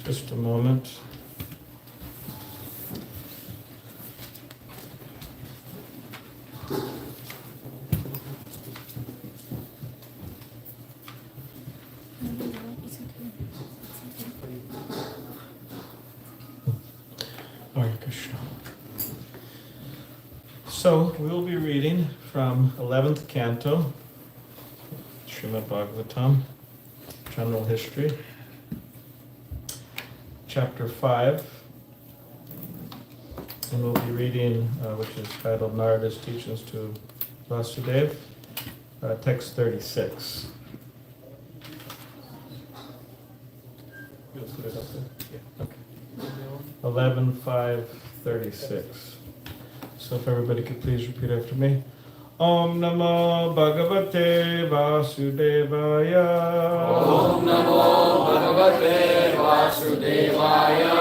Just a moment. Hare Krishna. So we will be reading from 11th canto, Srimad Bhagavatam, General History, Chapter 5, and we'll be reading, which is titled Narada's Teachings to Vasudeva, text 36. You'll put it up there? Yeah, okay. 11:5:36. So if everybody could please repeat after me. Om Namo Bhagavate Vasudevaya. Om Namo Bhagavate Vasudevaya.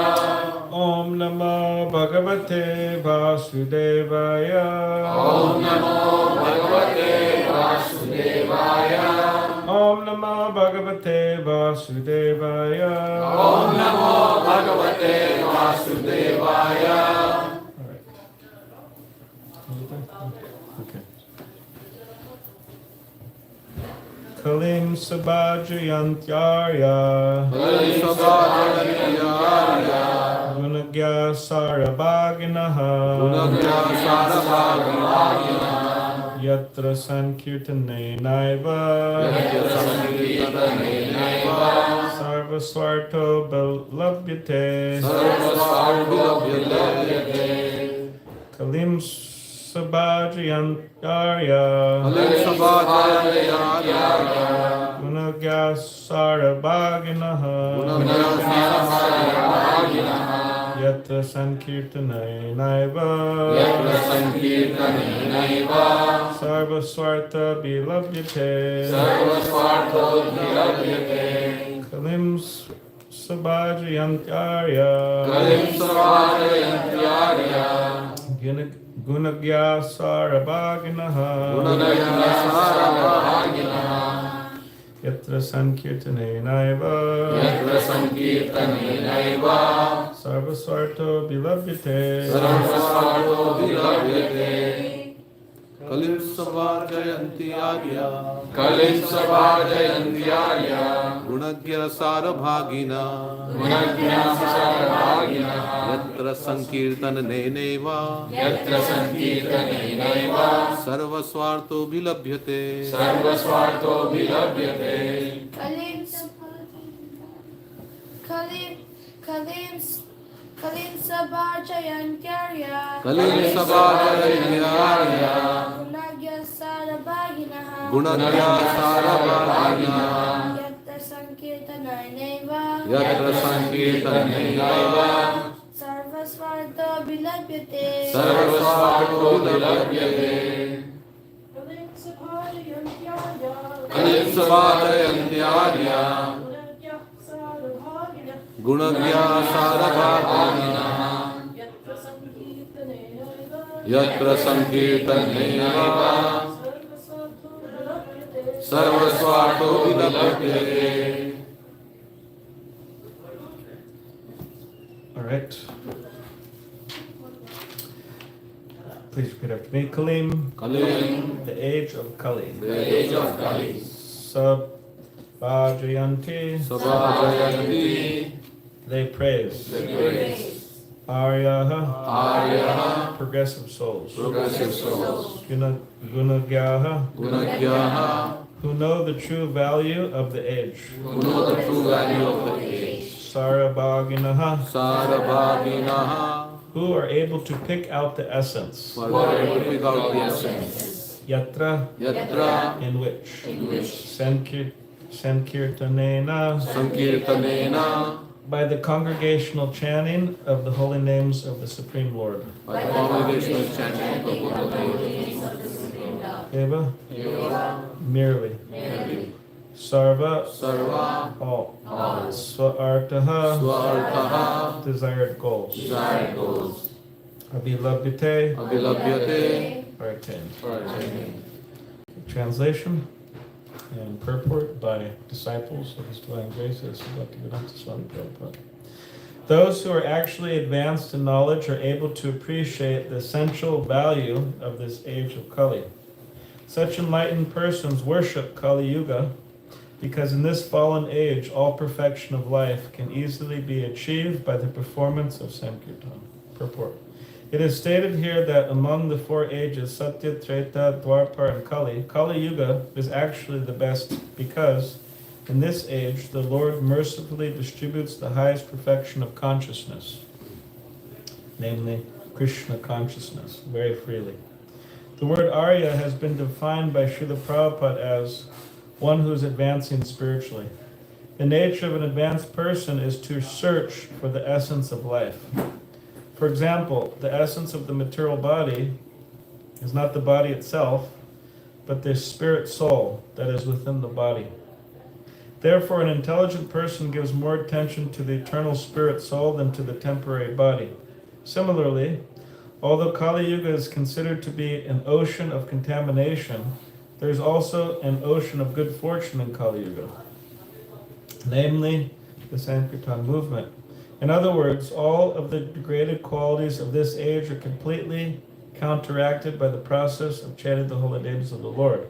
Om Namo Bhagavate Vasudevaya. Om Namo Bhagavate Vasudevaya. Om Namo Bhagavate Vasudevaya. Om Namo Bhagavate Vasudevaya. All right. Okay. Kalim Sabhajayantyarya. Kalim Sabhajayantyarya. Gunagya Sarabhaginaha. Gunagya Sarabhaginaha. Yatra Sankirtane Naiva. Yatra Sankirtane Naiva. Sarvasvarto Labhyate. Sarvasvarto Labhyate. Kalim Sabhajayantyarya. Kalim Sabhajayantyarya. Gunagya Sarabhaginaha. Gunagya Sarabhaginaha. Yatra Sankirtane Naiva. Yatra Sankirtane Naiva. Sarvasvarta Bilabhyate. Sarvasvarto Bilabhyate. Kalim Sabhajayantyarya. Kalim Sabhajayantyarya. Gunagya Sarabhaginaha. Gunagya Sarabhaginaha. Yatra Sankirtane Naiva. Yatra Sankirtane Naiva. Sarvasvarto Bilabhyate. Sarvasvarto Bilabhyate. Kalim Sabhajayantyarya. Kalim Sabhajayantyarya. Gunagya Sarabhagina. Gunagya Sarabhagina. Yatra Sankirtane Naiva. Yatra Sankirtane Naiva. Sarvasvarto Bilabhyate. Sarvasvarto Bilabhyate. Kalim Sabhajayantyarya. Kalim Sabhajayantyarya. Gunagya Sarabhaginaha. Gunagya Sarabhagina. Yatra Sankirtane Naiva. Yatra Sankirtane Naiva. Sarvasvarto Bilabhyate. Sarvasvarto Bilabhyate. Kalim Sabhajayantyarya. Kalim Sabhajayantyarya. Gunagya Sarabhagina. Yatra Sankirtane Naiva. Sarvasvarto Bilabhyate. All right. Please repeat after me. Kalim. Kalim. The age of Kali. The age of Kali. Sabhajayanti. Sabhajayanti. They praise. The grace. Aryaha. Aryaha. Progressive souls. Progressive souls. Gunagyaha. Gunagyaha. Who know the true value of the age. Who know the true value of the age. Sarabhaginaha. Sarabhaginaha. Who are able to pick out the essence. Who are able to pick out the essence. Yatra. Yatra. In which. In which. Sankirtanena. Sankirtanena. By the congregational chanting of the holy names of the Supreme Lord. By the congregational chanting of the holy names. Eva. Eva. Merely. Merely. Sarva. Sarva. All. All. Swartaha. Swartaha. Desired goals. Desired goals. Abhilabhyate. Abhilabhyate. Are attained. Are attained. Translation and purport by disciples of His Divine Grace as Bhaktivedanta Swami Prabhupada. Those who are actually advanced in knowledge are able to appreciate the essential value of this age of Kali. Such enlightened persons worship Kali Yuga because in this fallen age all perfection of life can easily be achieved by the performance of Sankirtan. Purport. It is stated here that among the four ages, Satya, Treta, Dwapar, and Kali, Kali Yuga is actually the best because in this age the Lord mercifully distributes the highest perfection of consciousness, namely Krishna consciousness, very freely. The word Arya has been defined by Srila Prabhupada as one who is advancing spiritually. The nature of an advanced person is to search for the essence of life. For example, the essence of the material body is not the body itself, but the spirit soul that is within the body. Therefore, an intelligent person gives more attention to the eternal spirit soul than to the temporary body. Similarly, although Kali Yuga is considered to be an ocean of contamination, there is also an ocean of good fortune in Kali Yuga, namely the Sankirtan movement. In other words, all of the degraded qualities of this age are completely counteracted by the process of chanting the holy names of the Lord.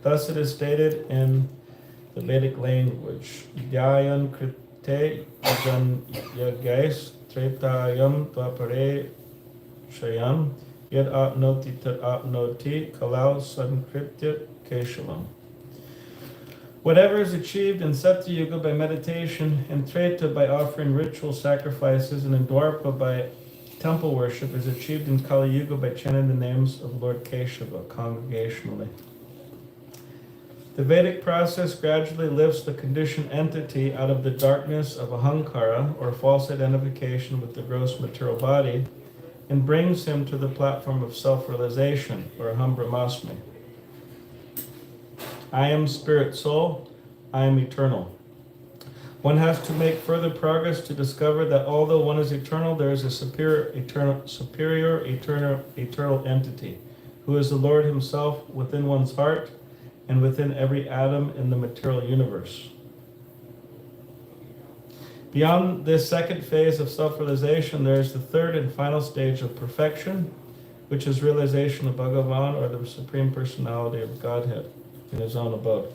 Thus it is stated in the Vedic language, Dhyayan krite jan yagais tretayam tvapare shayam yad apnoti tat apnoti kalau sankritya keshavam. Whatever is achieved in Satya Yuga by meditation, in Treta by offering ritual sacrifices, and in Dwapara by temple worship is achieved in Kali Yuga by chanting the names of Lord Keshava congregationally. The Vedic process gradually lifts the conditioned entity out of the darkness of ahankara, or false identification with the gross material body, and brings him to the platform of self-realization, or aham brahmasmi. I am spirit soul, I am eternal. One has to make further progress to discover that although one is eternal, there is a superior eternal entity, who is the Lord himself within one's heart and within every atom in the material universe. Beyond this second phase of self-realization, there is the third and final stage of perfection, which is realization of Bhagavan, or the Supreme Personality of Godhead, in his own abode.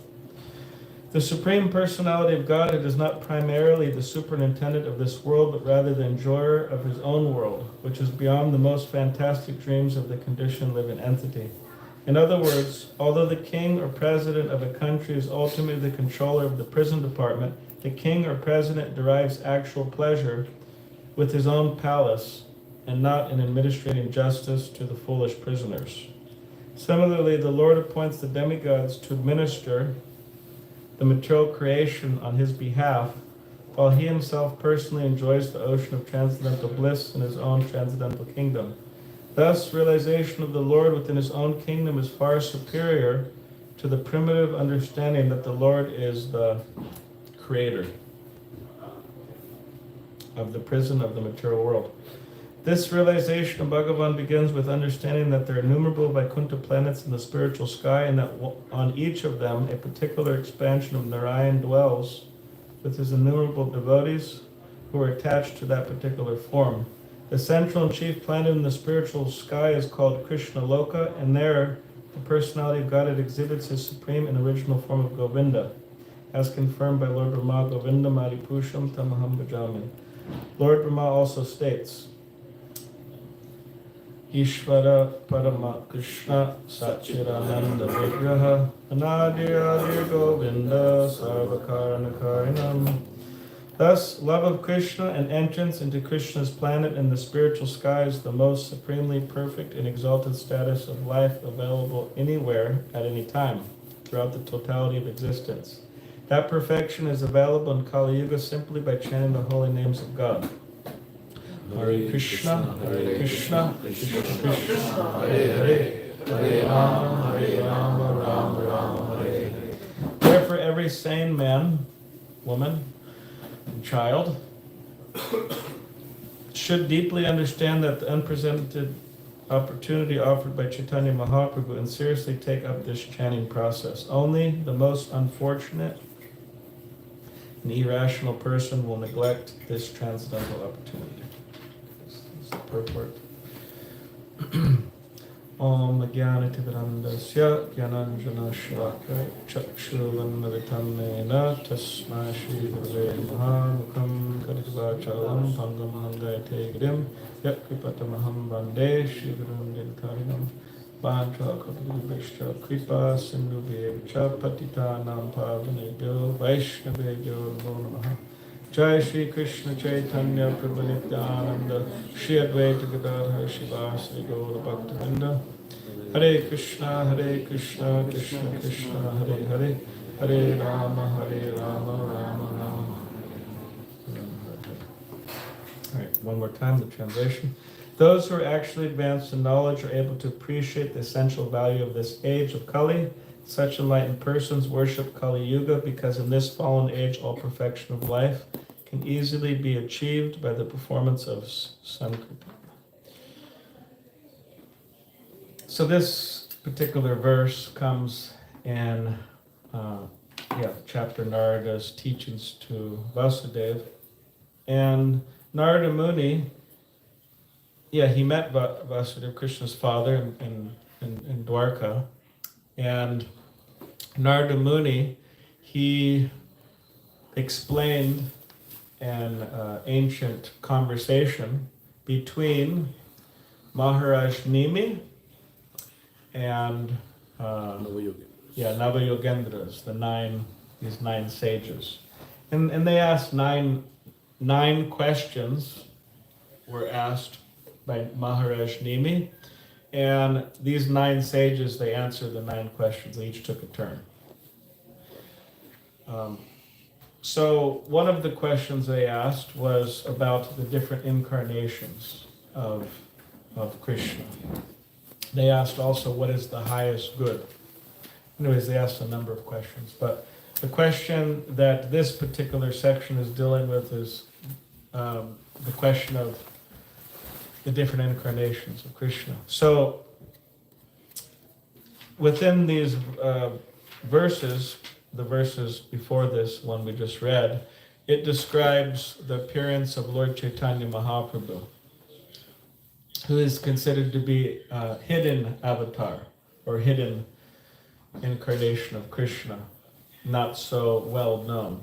The Supreme Personality of Godhead is not primarily the superintendent of this world, but rather the enjoyer of his own world, which is beyond the most fantastic dreams of the conditioned living entity. In other words, although the king or president of a country is ultimately the controller of the prison department, the king or president derives actual pleasure with his own palace and not in administering justice to the foolish prisoners. Similarly, the Lord appoints the demigods to administer the material creation on his behalf, while he himself personally enjoys the ocean of transcendental bliss in his own transcendental kingdom. Thus, realization of the Lord within his own kingdom is far superior to the primitive understanding that the Lord is the creator of the prison of the material world. This realization of Bhagavan begins with understanding that there are innumerable Vaikuntha planets in the spiritual sky, and that on each of them a particular expansion of Narayan dwells with his innumerable devotees who are attached to that particular form. The central and chief planet in the spiritual sky is called Krishna Loka, and there the personality of Godhead exhibits his supreme and original form of Govinda, as confirmed by Lord Brahma, Govinda Maripusham Tamaham Bhajami. Lord Brahma also states, Ishvara Parama Krishna Satchirananda Vigraha Anadi Adi Govinda Sarvakaranakarinam. Thus, love of Krishna and entrance into Krishna's planet in the spiritual sky is the most supremely perfect and exalted status of life available anywhere at any time, throughout the totality of existence. That perfection is available in Kali Yuga simply by chanting the holy names of God. Hare Krishna, Hare Krishna, Krishna Krishna, Hare Hare, Hare Rama, Hare Rama, Rama Rama, Hare Hare. Therefore, every sane man, woman, and child should deeply understand that the unprecedented opportunity offered by Chaitanya Mahaprabhu and seriously take up this chanting process. Only the most unfortunate and irrational person will neglect this transcendental opportunity. This is the purport. Om Jnanativirandasya Jnananjana Shlaka Chakshurvanmalitamena Tasma Shri Gurave Maha Mukham Karitavachalam Pangam Hangayate Grim Yakripatamaham Vande Shri Gurum Dilkarinam Vancha Kapilubhishta Kripa Sindhu Bhevcha Patita Nam Pavanebhyo Vaishnavebhyo Namo Namaha. Jai Shri Krishna Chaitanya Prabhu Nityananda Shri Advaita Gadadhar Shivasari Gaura Bhaktivinoda. Hare Krishna, Krishna Krishna, Hare Hare, Hare Rama, Rama Rama. One more time, the translation. Those who are actually advanced in knowledge are able to appreciate the essential value of this age of Kali. Such enlightened persons worship Kali Yuga because in this fallen age, all perfection of life can easily be achieved by the performance of Sankirtan. So this particular verse comes in chapter Narada's teachings to Vasudeva. And Narada Muni, he met Vasudeva, Krishna's father, in Dwarka. And Narada Muni, he explained an ancient conversation between Maharaj Nimi and Navayogendras, these nine sages. And they asked nine questions were asked by Maharaj Nimi, and these nine sages, they answered the 9 questions. They each took a turn. So one of the questions they asked was about the different incarnations of Krishna. They asked also, what is the highest good? Anyways, they asked a number of questions, but the question that this particular section is dealing with is the question of the different incarnations of Krishna. So within these verses, the verses before this one we just read, it describes the appearance of Lord Chaitanya Mahaprabhu, who is considered to be a hidden avatar or hidden incarnation of Krishna, not so well known.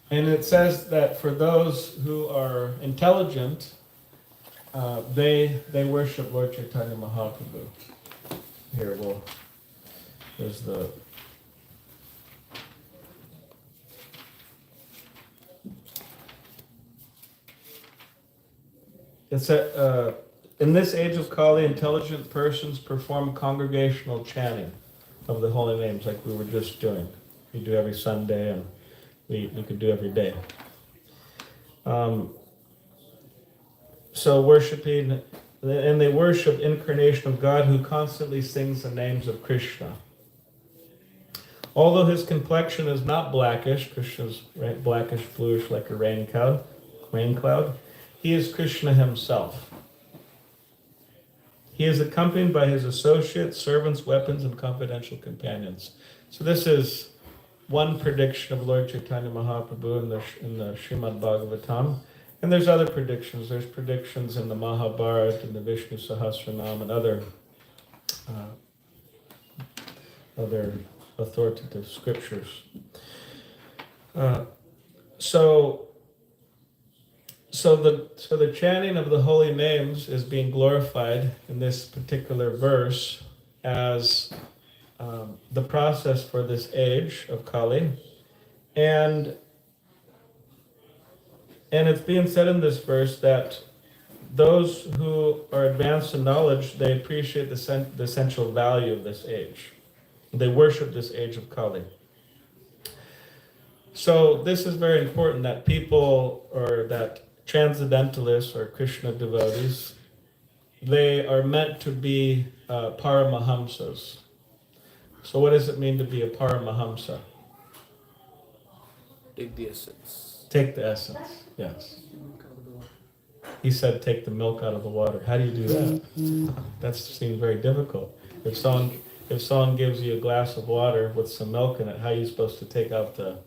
And it says that for those who are intelligent, they worship Lord Chaitanya Mahaprabhu. Here, there's the... It's in this age of Kali, intelligent persons perform congregational chanting of the holy names like we were just doing. We do every Sunday and we could do every day. So worshiping, and they worship incarnation of God who constantly sings the names of Krishna. Although his complexion is not blackish, Krishna's blackish, bluish like a rain cloud, he is Krishna himself. He is accompanied by his associates, servants, weapons, and confidential companions. So this is one prediction of Lord Chaitanya Mahaprabhu in the Srimad Bhagavatam. And there's other predictions. There's predictions in the Mahabharata and the Vishnu Sahasranam and other authoritative scriptures. So the chanting of the holy names is being glorified in this particular verse as the process for this age of Kali, and it's being said in this verse that those who are advanced in knowledge, they appreciate the essential value of this age. They worship this age of Kali. So this is very important that people, or that transcendentalists or Krishna devotees, they are meant to be Paramahamsas. So what does it mean to be a Paramahamsa? Take the essence. Take the essence, yes. He said take the milk out of the water. How do you do that? That seems very difficult. If someone gives you a glass of water with some milk in it, how are you supposed to take out the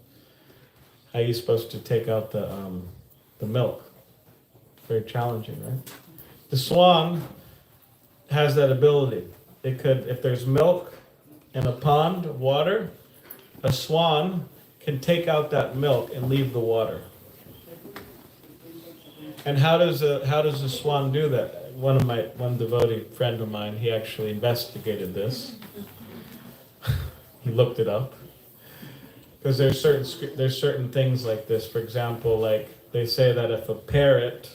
milk? Very challenging, right? The swan has that ability. It could, if there's milk in a pond of water, a swan can take out that milk and leave the water. And how does a swan do that? One devotee friend of mine, he actually investigated this. He looked it up. Because there's certain things like this. For example, like they say that if a parrot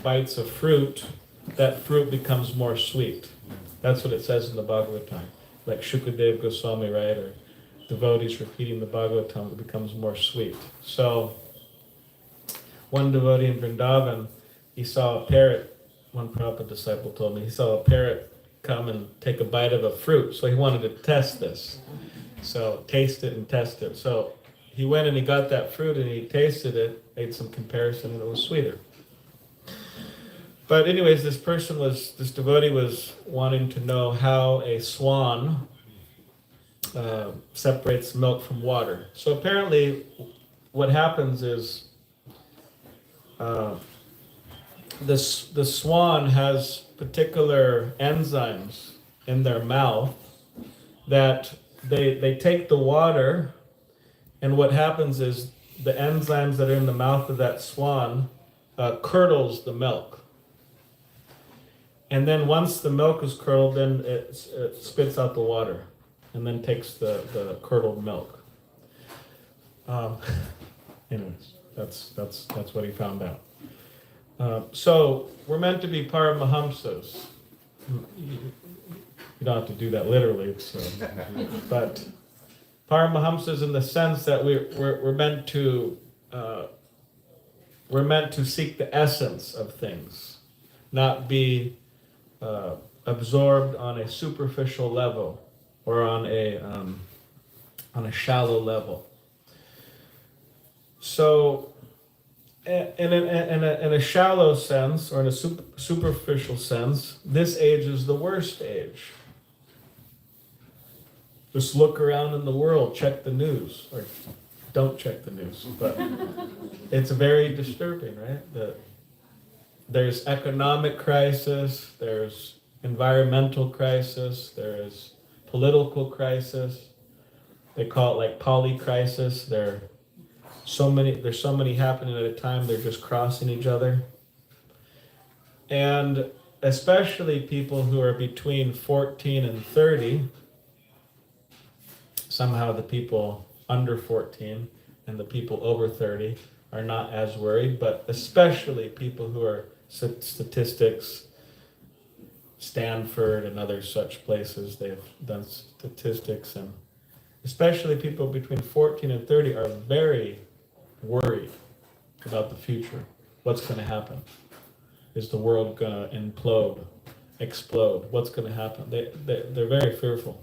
bites a fruit, that fruit becomes more sweet. That's what it says in the Bhagavatam. Like Shukadeva Goswami, right? Or devotees repeating the Bhagavatam, it becomes more sweet. So one devotee in Vrindavan, he saw a parrot, one Prabhupada disciple told me, he saw a parrot come and take a bite of a fruit, so he wanted to test this. So taste it and test it. So he went and he got that fruit and he tasted it, made some comparison, and it was sweeter. But anyways, this devotee was wanting to know how a swan separates milk from water. So apparently what happens is the swan has particular enzymes in their mouth that they take the water, and what happens is the enzymes that are in the mouth of that swan curdles the milk. And then once the milk is curdled, then it spits out the water and then takes the curdled milk. Anyways, that's what he found out. So we're meant to be Paramahamsas. You don't have to do that literally, but Paramahamsas in the sense that we're meant to seek the essence of things, not be absorbed on a superficial level or on a shallow level. So, in a shallow sense or in a superficial sense, this age is the worst age. Just look around in the world, check the news, or don't check the news, but it's very disturbing, right? There's economic crisis, there's environmental crisis, there's political crisis. They call it like polycrisis. There's so many happening at a time, they're just crossing each other. And especially people who are between 14 and 30, somehow the people under 14 and the people over 30 are not as worried, but especially people who are statistics, Stanford and other such places, they've done statistics, and especially people between 14 and 30 are very worried about the future. What's going to happen? Is the world going to implode, explode? What's going to happen? They're very fearful.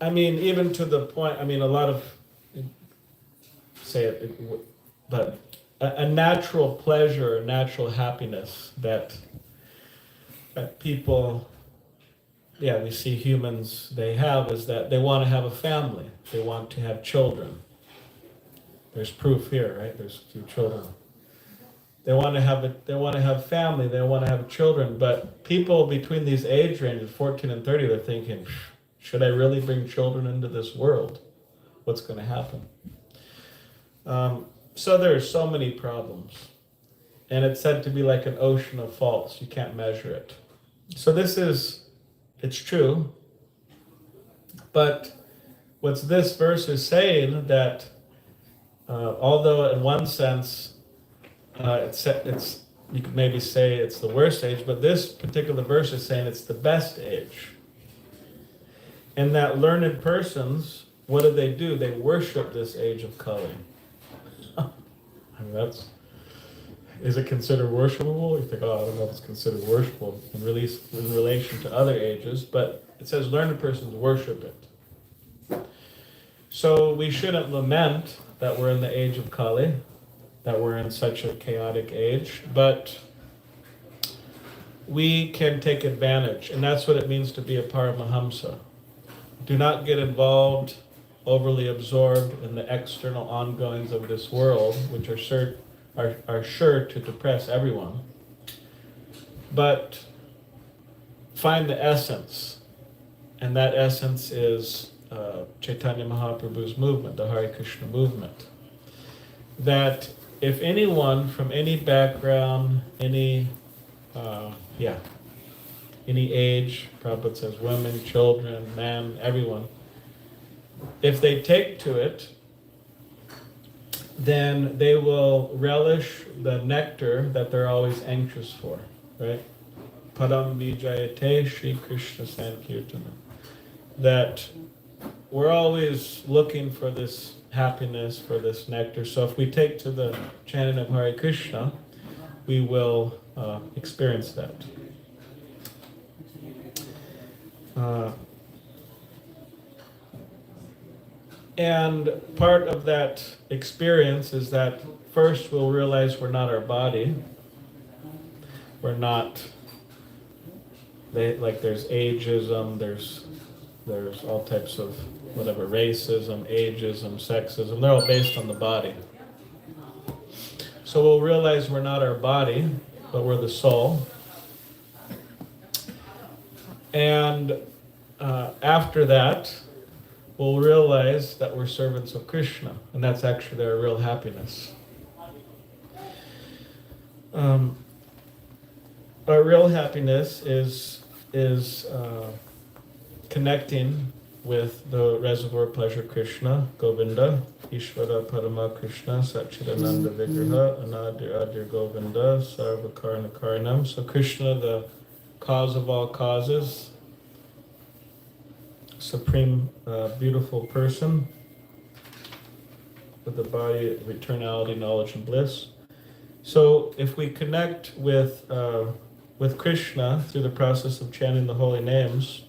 Even to the point, a lot of, but a natural pleasure, a natural happiness that people, we see humans, they have, is that they want to have a family. They want to have children. There's proof here, right? There's 2 children. They want to have family, they want to have children, but people between these age ranges, 14 and 30, they're thinking, should I really bring children into this world? What's going to happen? So there's so many problems. And it's said to be like an ocean of faults. You can't measure it. So it's true. But what's this verse is saying that although in one sense it's you could maybe say it's the worst age, but this particular verse is saying it's the best age. And that learned persons, what do? They worship this age of Kali. Is it considered worshipable? You think, I don't know if it's considered worshipable in relation to other ages, but it says learned persons worship it. So we shouldn't lament that we're in the age of Kali, that we're in such a chaotic age, but we can take advantage, and that's what it means to be a Paramahamsa. Do not get involved, overly absorbed in the external ongoings of this world, which are sure to depress everyone. But find the essence, and that essence is Chaitanya Mahaprabhu's movement, the Hare Krishna movement. That if anyone from any background, any age, Prabhupada says women, children, men, everyone, if they take to it, then they will relish the nectar that they're always anxious for, right? Padam vijayate Sri Krishna Sankirtana. That we're always looking for this happiness, for this nectar. So if we take to the chanting of Hare Krishna, we will experience that. And part of that experience is that first we'll realize we're not our body. We're not, there's ageism, there's all types of whatever, racism, ageism, sexism, they're all based on the body. So we'll realize we're not our body, but we're the soul. And after that, we'll realize that we're servants of Krishna, and that's actually our real happiness. Our real happiness is connecting with the reservoir pleasure Krishna, Govinda, Ishvara Parama Krishna, Satchidananda Vigraha, Anadir Adir Govinda, Sarva Karna Karanam. So Krishna, the cause of all causes, supreme, beautiful person with the body of eternality, knowledge, and bliss. So if we connect with Krishna through the process of chanting the holy names,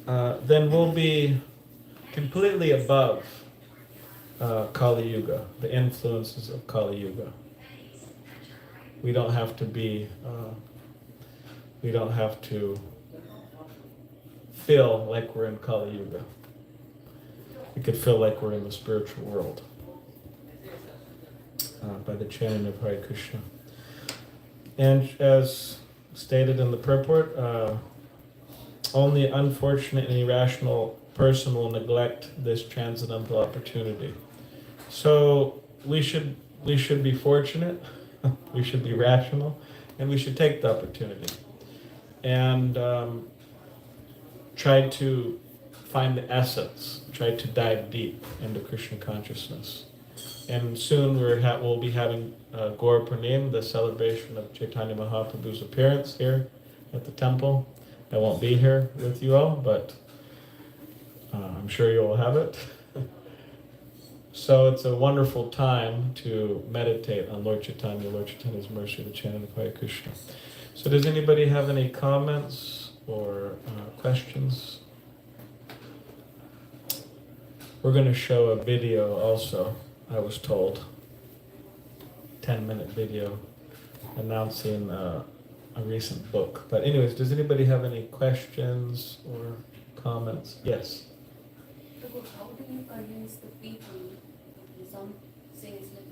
then we'll be completely above Kali Yuga, the influences of Kali Yuga. We don't have to feel like we're in Kali Yuga. We could feel like we're in the spiritual world by the chanting of Hare Krishna. And as stated in the purport, only unfortunate and irrational person will neglect this transcendental opportunity. So we should be fortunate, we should be rational, and we should take the opportunity and try to find the essence, try to dive deep into Krishna consciousness. And soon we'll be having Gaur Purnim, the celebration of Chaitanya Mahaprabhu's appearance here at the temple. I won't be here with you all, but I'm sure you will have it. So it's a wonderful time to meditate on Lord Chaitanya's mercy, the chanting of Hare Krishna. So does anybody have any comments or questions? We're going to show a video also, I was told. 10-minute video announcing a recent book. But anyways, does anybody have any questions or comments? Yes. How do you convince the people? Some says like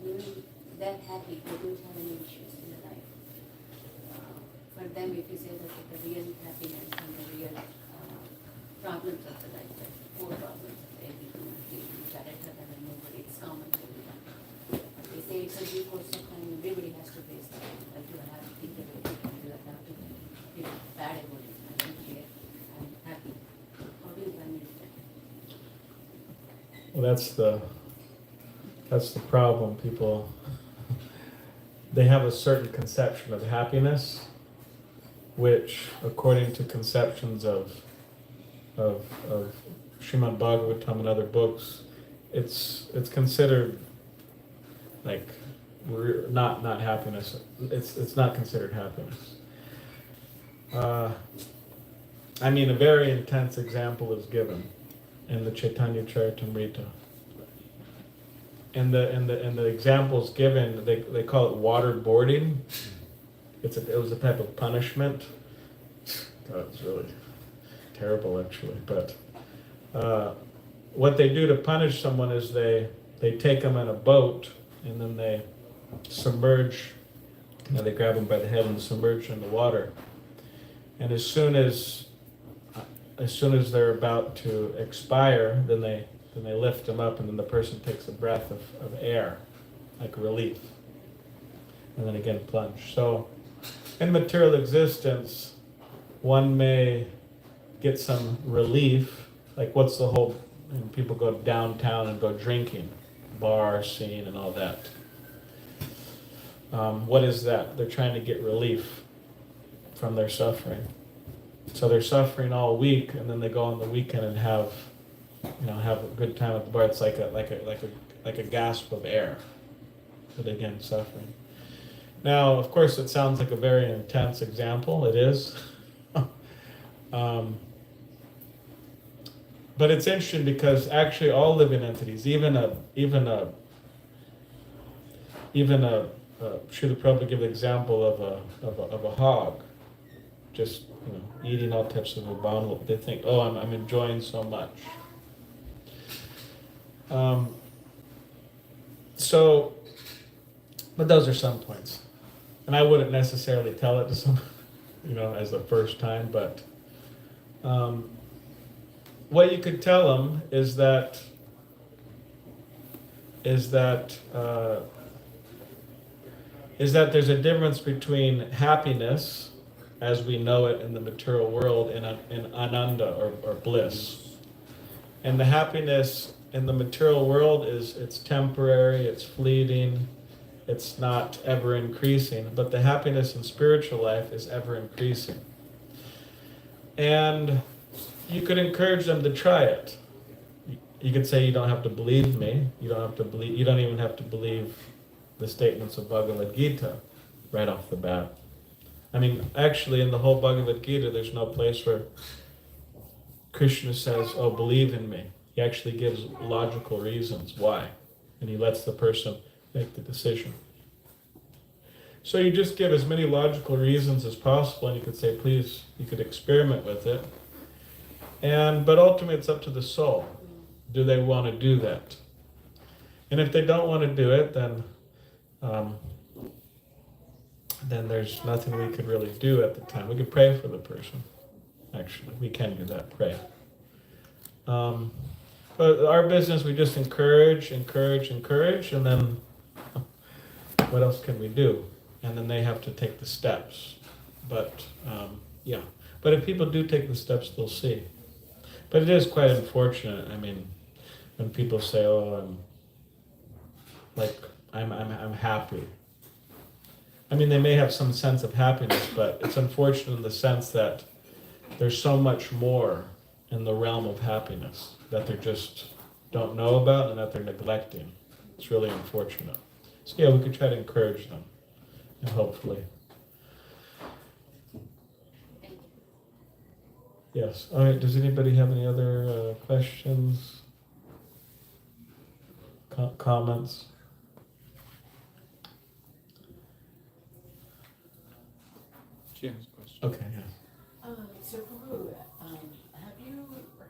they're happy, they don't have any issues in their life. For them, if you say that the real happiness and the real problems of the life, like four problems of everything, which are better than nobody, it's common to everyone. They say it's a due course of time, everybody has to face that. Like you have to think about it, you have to feel bad about it, I don't care, I'm happy. How do you convince them? Well, that's the problem. People, they have a certain conception of happiness, which, according to conceptions of Srimad Bhagavatam and other books, it's considered like not happiness. It's not considered happiness. I mean, a very intense example is given in the Chaitanya Charitamrita. And the examples given, they call it waterboarding. It was a type of punishment. God, it's really terrible actually. But what they do to punish someone is they take them in a boat and then they submerge. They grab them by the head and submerge in the water. And as soon as they're about to expire, then they lift them up, and then the person takes a breath of air, like relief, and then again plunge. So in material existence, one may get some relief, like what's the whole, people go downtown and go drinking, bar scene and all that. What is that? They're trying to get relief from their suffering. So they're suffering all week, and then they go on the weekend and have have a good time at the bar. It's like a gasp of air. But again, suffering. Now, of course, it sounds like a very intense example. It is. But it's interesting because actually all living entities, even Srila Prabhupada give the example of a hog, just eating all types of abominable. They think, oh, I'm enjoying so much. But those are some points, and I wouldn't necessarily tell it to someone, as the first time. But what you could tell them is that there's a difference between happiness as we know it in the material world and ananda or bliss. And the happiness in the material world it's temporary, it's fleeting, it's not ever increasing, but the happiness in spiritual life is ever increasing. And you could encourage them to try it. You could say, you don't have to believe me, you don't even have to believe the statements of Bhagavad Gita right off the bat. I mean, actually in the whole Bhagavad Gita, there's no place where Krishna says, oh, believe in me. He actually gives logical reasons why, and he lets the person make the decision. So you just give as many logical reasons as possible, and you could say, please, you could experiment with it. But ultimately it's up to the soul. Do they want to do that? And if they don't want to do it, then there's nothing we could really do at the time. We could pray for the person. Actually, we can do that, pray. But our business, we just encourage, and then what else can we do? And then they have to take the steps. But yeah. But if people do take the steps, they'll see. But it is quite unfortunate. I mean, when people say, "Oh, I'm happy." I mean, they may have some sense of happiness, but it's unfortunate in the sense that there's so much more in the realm of happiness that they just don't know about and that they're neglecting. It's really unfortunate. So yeah, we could try to encourage them, and hopefully. Yes. All right. Does anybody have any other questions, comments? She has a question. Okay. Yeah. So Prabhu, have you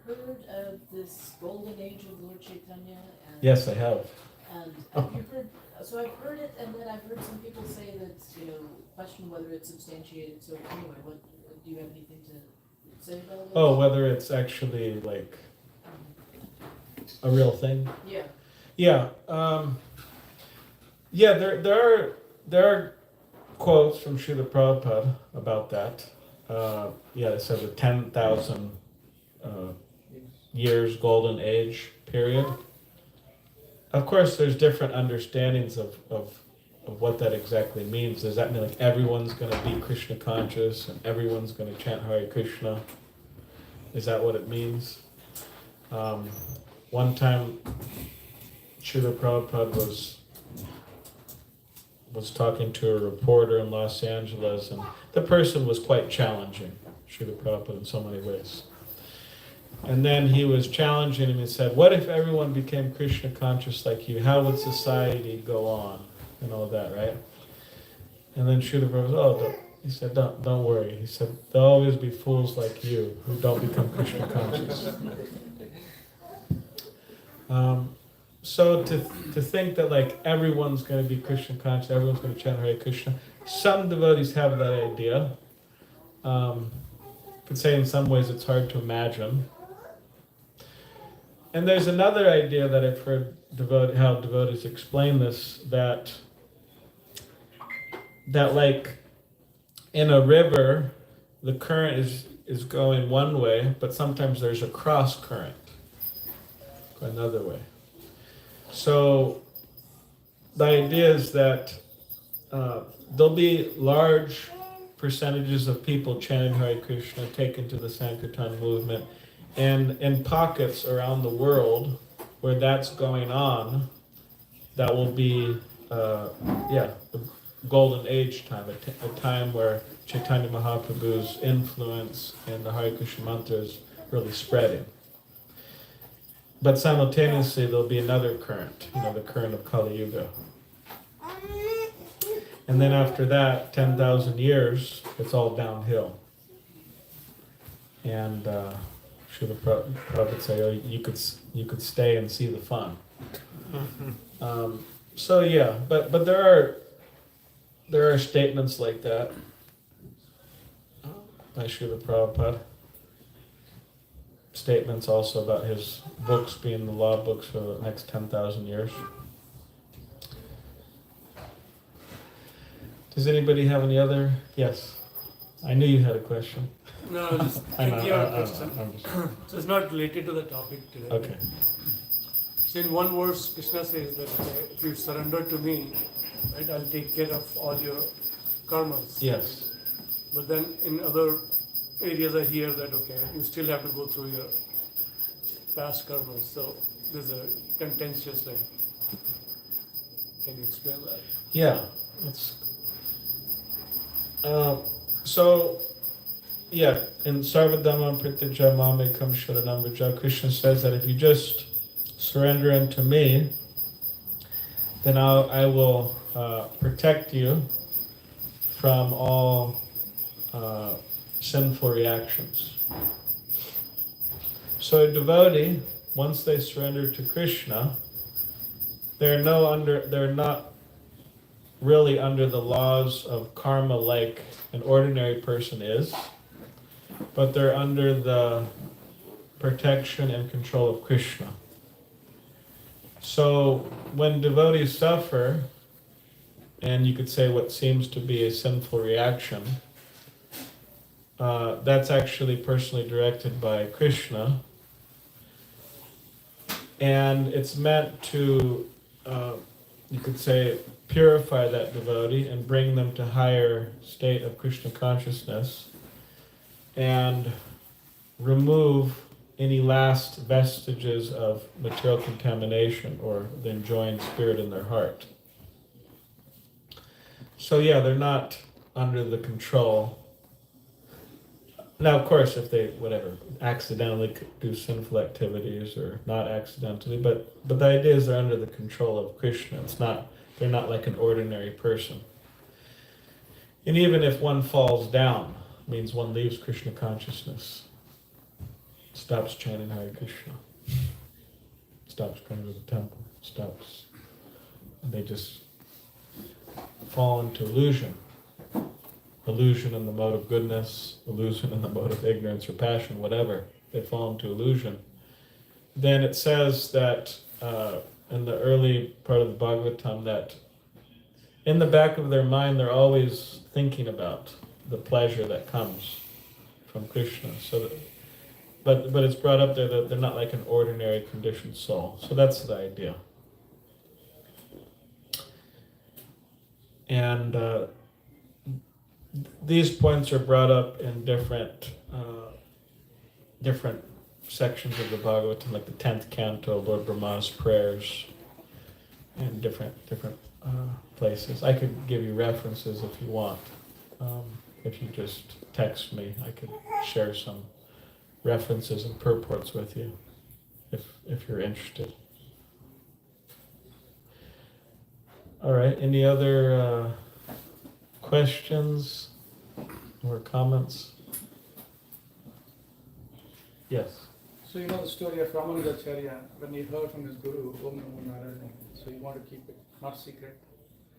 heard of this golden age of Lord Chaitanya? And, Yes, I have. And have you heard? So I've heard it, and then I've heard some people say that question whether it's substantiated. So anyway, what do you have anything to say about it? Oh, whether it's actually like a real thing? Yeah. Yeah. Yeah. There are quotes from Srila Prabhupada about that. Yeah, it says a 10,000 years golden age period. Of course, there's different understandings of what that exactly means. Does that mean like everyone's going to be Krishna conscious and everyone's going to chant Hare Krishna? Is that what it means? One time, Srila Prabhupada was talking to a reporter in Los Angeles, and the person was quite challenging Srila Prabhupada in so many ways. And then he was challenging him and said, what if everyone became Krishna conscious like you? How would society go on? And all that, right? And then Srila Prabhupada, he said, don't worry. He said, there'll always be fools like you who don't become Krishna conscious. So to think that like everyone's going to be Krishna conscious, everyone's going to chant Hare Krishna, some devotees have that idea. Could say in some ways it's hard to imagine. And there's another idea that I've heard how devotees explain this, that like in a river, the current is going one way, but sometimes there's a cross current, another way. So the idea is that there'll be large percentages of people chanting Hare Krishna, taken to the Sankirtan movement, And in pockets around the world where that's going on, that will be, the golden age time, a time where Chaitanya Mahaprabhu's influence in the Hare Krishna mantra is really spreading. But simultaneously, there'll be another current, the current of Kali Yuga. And then after that, 10,000 years, it's all downhill. And Srila Prabhupada say, oh, you could stay and see the fun. So yeah, but there are statements like that by Srila Prabhupada. Statements also about his books being the law books for the next 10,000 years. Does anybody have any other? Yes. I knew you had a question. No, just thinking of a question. So it's not related to the topic today. Okay. So in one verse, Krishna says that if you surrender to me, right, I'll take care of all your karmas. Yes. But then in other areas I hear that, okay, you still have to go through your past karmas. So there's a contentious thing. Can you explain that? Yeah. So, in Sarvadhamma Prityaja Mamekam Sharanam Vraja, Krishna says that if you just surrender unto me, then I will protect you from all sinful reactions. So a devotee, once they surrender to Krishna, they're not really under the laws of karma like an ordinary person is, but they're under the protection and control of Krishna. So when devotees suffer, and you could say what seems to be a sinful reaction, that's actually personally directed by Krishna, and it's meant to, you could say, purify that devotee and bring them to higher state of Krishna consciousness and remove any last vestiges of material contamination or the enjoying spirit in their heart. So yeah, they're not under the control. Now, of course, if they, accidentally do sinful activities or not accidentally, but the idea is they're under the control of Krishna. They're not like an ordinary person. And even if one falls down, it means one leaves Krishna consciousness, stops chanting Hare Krishna, stops going to the temple, and they just fall into illusion in the mode of goodness, illusion in the mode of ignorance or passion, whatever. They fall into illusion. Then it says that in the early part of the Bhagavatam that in the back of their mind they're always thinking about the pleasure that comes from Krishna. But it's brought up there that they're not like an ordinary conditioned soul. So that's the idea. And these points are brought up in different sections of the Bhagavatam, like the 10th canto, Lord Brahma's prayers, and different places. I could give you references if you want. If you just text me, I could share some references and purports with you, if you're interested. All right, any other questions or comments? Yes. So you know the story of Ramanujacharya, when he heard from his guru, Om Namo Narayana, so he wanted to keep it not secret.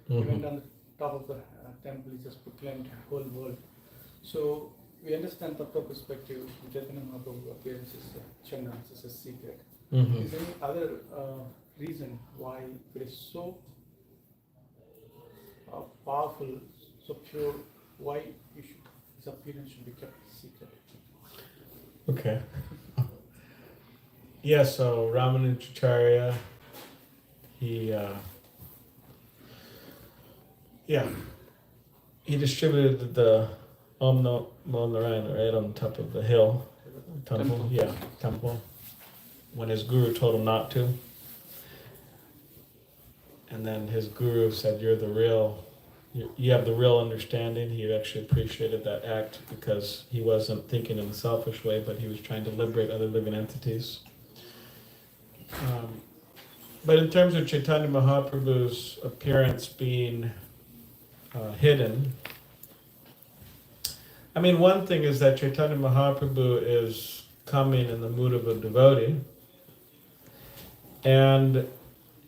He went on the top of the temple, he just proclaimed the whole world. So we understand Tattva perspective, Chaitanya Mahaprabhu appearance is Chandra's, is a secret. Is there any other reason why it is so powerful, so pure, why his appearance should be kept secret? Okay. Yeah, so Ramanujacharya, he distributed the Om Namo Narayana right on top of the hill, Temple. Yeah, temple. When his guru told him not to. And then his guru said, "You're the real, you have the real understanding." He actually appreciated that act because he wasn't thinking in a selfish way, but he was trying to liberate other living entities. But in terms of Chaitanya Mahaprabhu's appearance being hidden, I mean, one thing is that Chaitanya Mahaprabhu is coming in the mood of a devotee, and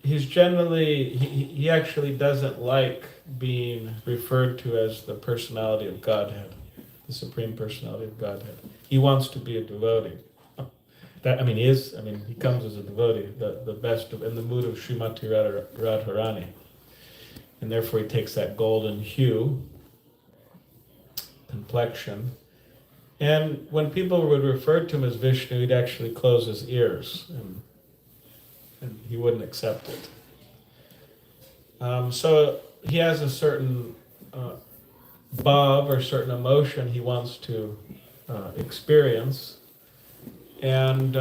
he's generally, he actually doesn't like being referred to as the personality of Godhead, the Supreme Personality of Godhead. He wants to be a devotee. He comes as a devotee, the best, in the mood of Srimati Radharani. And therefore he takes that golden hue, complexion. And when people would refer to him as Vishnu, he'd actually close his ears, and he wouldn't accept it. So he has a certain bhav, or certain emotion he wants to experience. And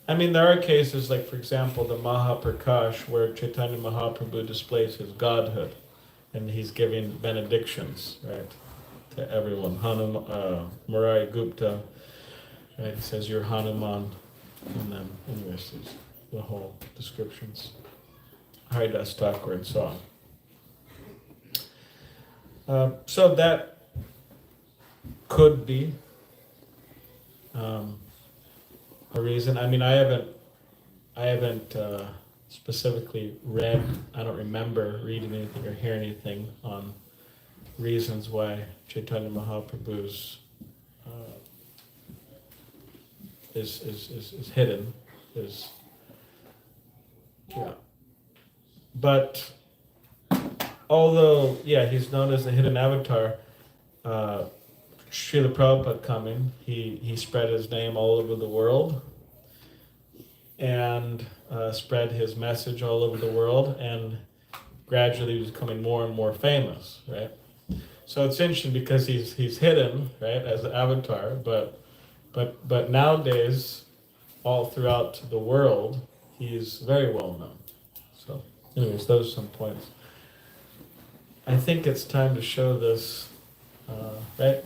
there are cases like, for example, the Mahaprakash, where Chaitanya Mahaprabhu displays his godhood, and he's giving benedictions, right, to everyone. Murari Gupta, right, he says, "You're Hanuman," and then, anyways, there's the whole descriptions. Haridas Thakur and so on. So that could be a reason. I haven't specifically read. I don't remember reading anything or hearing anything on reasons why Chaitanya Mahaprabhu's is hidden. But although he's known as the hidden avatar, Srila Prabhupada coming, he spread his name all over the world, and spread his message all over the world, and gradually he was becoming more and more famous, right? So it's interesting because he's hidden, right, as an avatar, but nowadays, all throughout the world, he's very well known. So, anyways, those are some points. I think it's time to show this, right?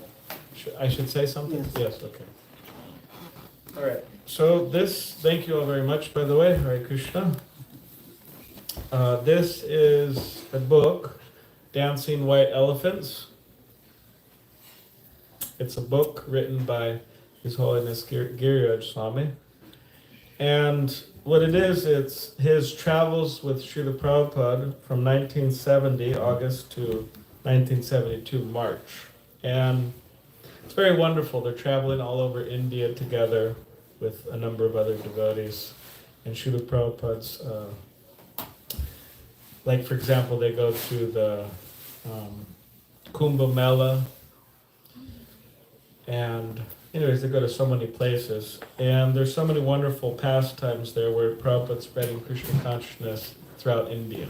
I should say something? Yes, okay. All right. So this, thank you all very much, by the way, Hare Krishna. This is a book, Dancing White Elephants. It's a book written by His Holiness Giriraj Swami. And what it is, it's his travels with Srila Prabhupada from 1970, August, to 1972, March. And it's very wonderful. They're traveling all over India together with a number of other devotees. And Srila Prabhupada's, like for example, they go to the Kumbh Mela. And anyways, they go to so many places. And there's so many wonderful pastimes there where Prabhupada's spreading Krishna consciousness throughout India.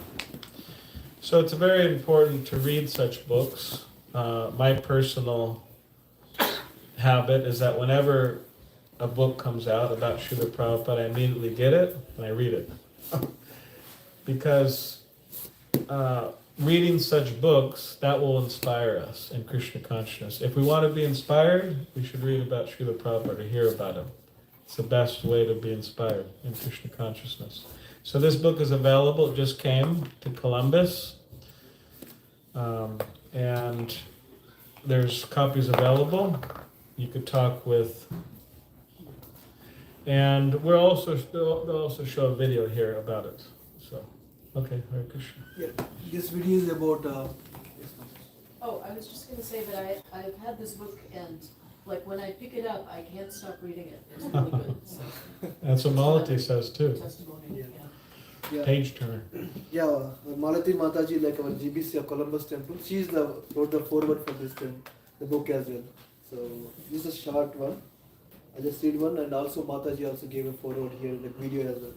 So it's very important to read such books. My personal habit is that whenever a book comes out about Srila Prabhupada, I immediately get it and I read it. Because reading such books, that will inspire us in Krishna consciousness. If we want to be inspired, we should read about Srila Prabhupada or hear about him. It's the best way to be inspired in Krishna consciousness. So this book is available. It just came to Columbus. And there's copies available. You could talk with, and they'll also show a video here about it. So, okay, Hare Krishna. Yeah, this video is about. Oh, I was just gonna say that I've had this book, and like when I pick it up, I can't stop reading it. It's really good. So. That's what Malati says too. Testimony. Yeah. Page turner. Yeah, Malati Mataji, like our GBC of Columbus Temple, she's wrote the foreword for this the book as well. So this is a short one. I just read one, and also Mataji also gave a foreword here, like video as well.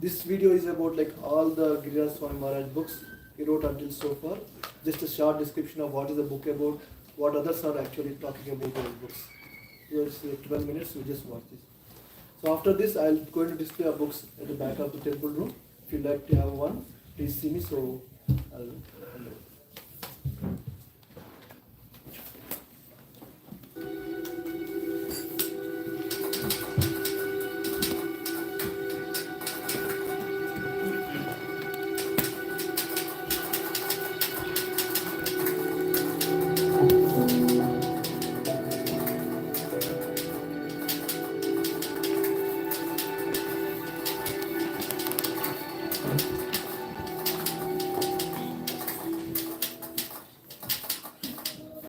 This video is about like all the Giriraj Swami Maharaj books he wrote until so far. Just a short description of what is the book about, what others are actually talking about those books. So it's 12 minutes, we just watch this. So after this, I'll going to display our books at the back of the temple room. If you'd like to have one, please see me. So I'll